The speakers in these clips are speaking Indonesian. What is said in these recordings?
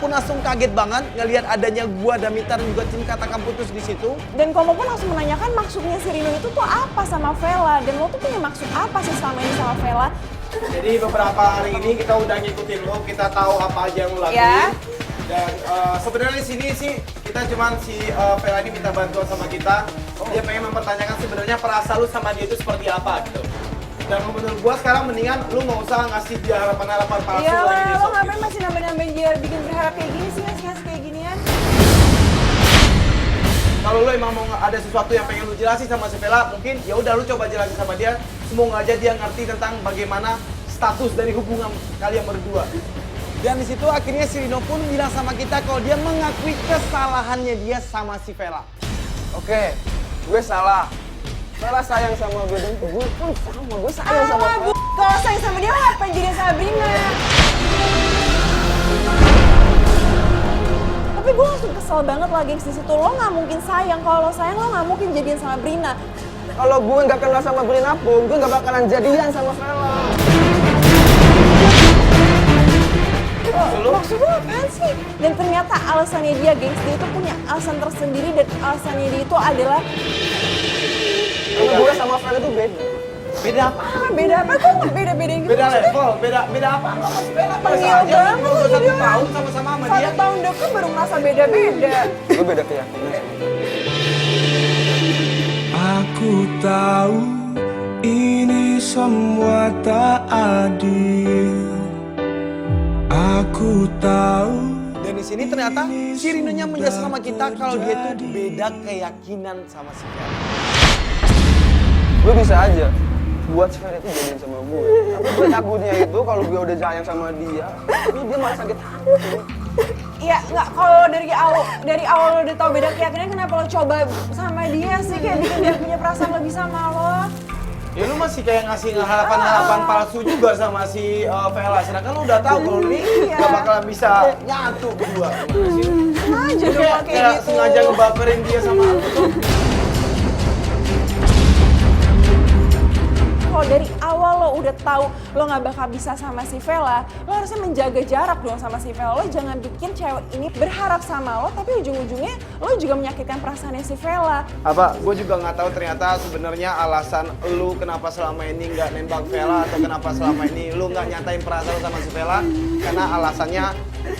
pun langsung kaget banget ngelihat adanya gua, Damita dan juga tim Katakan Putus di situ. Dan Komo pun langsung menanyakan maksudnya si Rino itu tuh apa sama Vela. Dan lo tuh punya maksud apa sih selama ini sama Vela? Jadi beberapa hari ini kita udah ngikutin lo, kita tahu apa aja yang lo lakuin. Ya. Dan sebenarnya di sini sih kita cuman si Vela ini minta bantuan sama kita. Dia pengen mempertanyakan sebenarnya perasaan lu sama dia itu seperti apa gitu. Dan menurut gua sekarang mendingan lu nggak usah ngasih dia harapan-harapan palsu Iya lagi lah, besok. lo ngapain masih nambah-nambahin dia bikin berharap kayak gini sih, ngasih kayak ginian? Kalau lu emang mau ada sesuatu yang pengen lu jelasin sama si Vela, mungkin ya udah lu coba jelasin sama dia. Semoga aja dia ngerti tentang bagaimana status dari hubungan kalian berdua. Dan di situ akhirnya si Rino pun bilang sama kita kalau dia mengakui kesalahannya dia sama si Vela. Oke, gue salah. Vela sayang sama gue dan gue pun sama. Gue sayang sama Vela. Kalau sayang sama dia, lo ngapain jadi Sabrina? Tapi gue langsung kesel banget lah gengs di situ. Lo nggak mungkin sayang. Kalau lo sayang, lo nggak mungkin jadian sama Brina. Kalau gue nggak kenal sama Brina pun, gue nggak bakalan jadian sama Vela. Maksud lo apaan sih? Dan ternyata alasannya dia, gengs, dia itu punya alasan tersendiri dan alasannya dia itu adalah Karena gue sama Vela itu beda. Beda apa? beda apa? Kok nggak beda-bedain gitu? Beda Maksudnya, level, beda apa? Lo masih Vela biasa Iya aja. banget Lu lo udah jadi 1 orang. tahun sama-sama sama dia. 1 tahun deket baru ngerasa beda-beda. Gue beda keyakinan sama dia. Aku tahu ini semua tak adil. Aku tahu. Dan di sini ternyata si Rinonya menjelaskan sama kita kalau dia tuh beda keyakinan sama si Vela. Gue bisa aja buat si Vela itu jadian sama gue. Tapi gue takutnya itu kalau gue udah sayang sama dia, dia malah sakit hati. Iya, nggak, kalau dari awal lo udah tau beda keyakinan, kenapa lo coba sama dia sih? Kayak bikin dia punya perasaan lebih sama lo. Ya lu masih kayak ngasih harapan-harapan palsu juga sama si Vela. Sedangkan lu udah tahu kalau ini Iya. gak bakalan bisa nyatu berdua. Aja Lu dong kayak kayak gitu. sengaja ngebaperin dia sama lu tuh. Kalau dari awal lo udah tahu lo nggak bakal bisa sama si Vela, lo harusnya menjaga jarak dong sama si Vela. Lo jangan bikin cewek ini berharap sama lo, tapi ujung-ujungnya lo juga menyakitkan perasaannya si Vela. Apa? Gue juga nggak tahu ternyata sebenarnya alasan lu kenapa selama ini nggak nembak Vela atau kenapa selama ini lu nggak nyatain perasaan lu sama si Vela, karena alasannya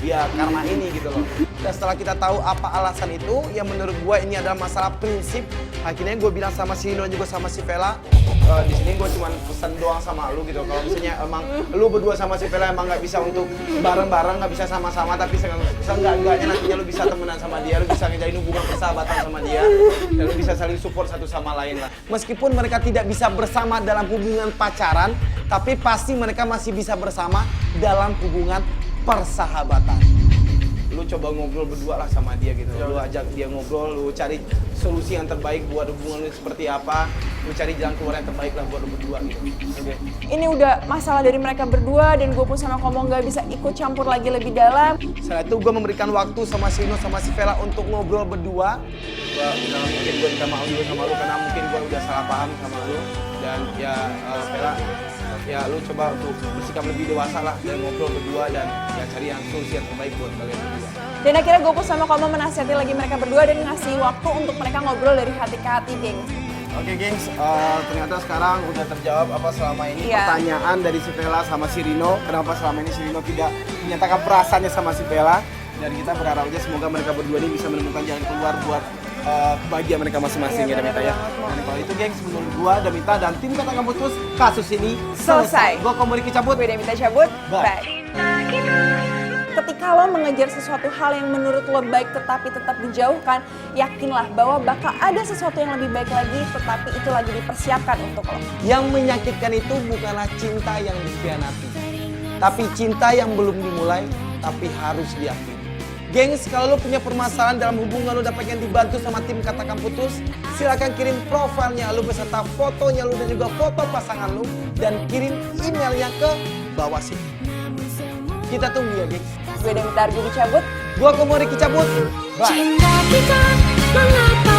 ya karena ini gitu loh. Dan setelah kita tahu apa alasan itu, yang menurut gue ini adalah masalah prinsip. Akhirnya gue bilang sama si Rino juga sama si Vela, di sini gue cuma pesan doang sama lu gitu. Kalau misalnya emang lu berdua sama si Vela emang nggak bisa untuk bareng-bareng, nggak bisa sama-sama, tapi seenggak-enggaknya nantinya lu bisa temenan sama dia, lu bisa ngejalin hubungan persahabatan sama dia, dan lu bisa saling support satu sama lain lah. Meskipun mereka tidak bisa bersama dalam hubungan pacaran, tapi pasti mereka masih bisa bersama dalam hubungan persahabatan. Lu coba ngobrol berdua lah sama dia gitu. Lu ajak dia ngobrol, lu cari solusi yang terbaik buat hubungan lu seperti apa. Lu cari jalan keluar yang terbaik lah buat lu berdua gitu. Oke. Ini udah masalah dari mereka berdua dan gue pun sama Komo nggak bisa ikut campur lagi lebih dalam. Setelah itu gue memberikan waktu sama si Rino sama si Vela untuk ngobrol berdua. Gua udah mungkin gue minta maaf juga sama lu karena mungkin gue udah salah paham sama lu. Dan ya Vela, ya lu coba untuk bersikap lebih dewasa lah dan ngobrol berdua dan ya cari yang solusi yang terbaik buat kalian berdua. Dan akhirnya gue pun sama Komo menasihati lagi mereka berdua dan ngasih waktu untuk mereka ngobrol dari hati ke hati, gengs. Oke gengs, ternyata sekarang udah terjawab apa selama ini Iya. pertanyaan dari si Vela sama si Rino. Kenapa selama ini si Rino tidak menyatakan perasaannya sama si Vela. Dan kita berharap aja semoga mereka berdua ini bisa menemukan jalan keluar buat kebahagiaan mereka masing-masing Iya, ya Damita ya. bener-bener. Dan kalau itu gengs, menurut gua Damita dan tim Katakan Putus, kasus ini Selesai. Gua Komo Riki cabut. Gue Damita cabut, Bye. bye. Ketika lo mengejar sesuatu hal yang menurut lo baik tetapi tetap dijauhkan, yakinlah bahwa bakal ada sesuatu yang lebih baik lagi tetapi itu lagi dipersiapkan untuk lo. Yang menyakitkan itu bukanlah cinta yang dikhianati, tapi cinta yang belum dimulai tapi harus diakhiri. Gengs, kalau lo punya permasalahan dalam hubungan lo dan pengen dibantu sama tim Katakan Putus, silakan kirim profilnya lo beserta fotonya lo dan juga foto pasangan lo dan kirim emailnya ke bawah sini. Kita tunggu ya, gengs. Gue Damita Argo cabut. Gua Komo Riki cabut. Bye. Cinta kita mengapa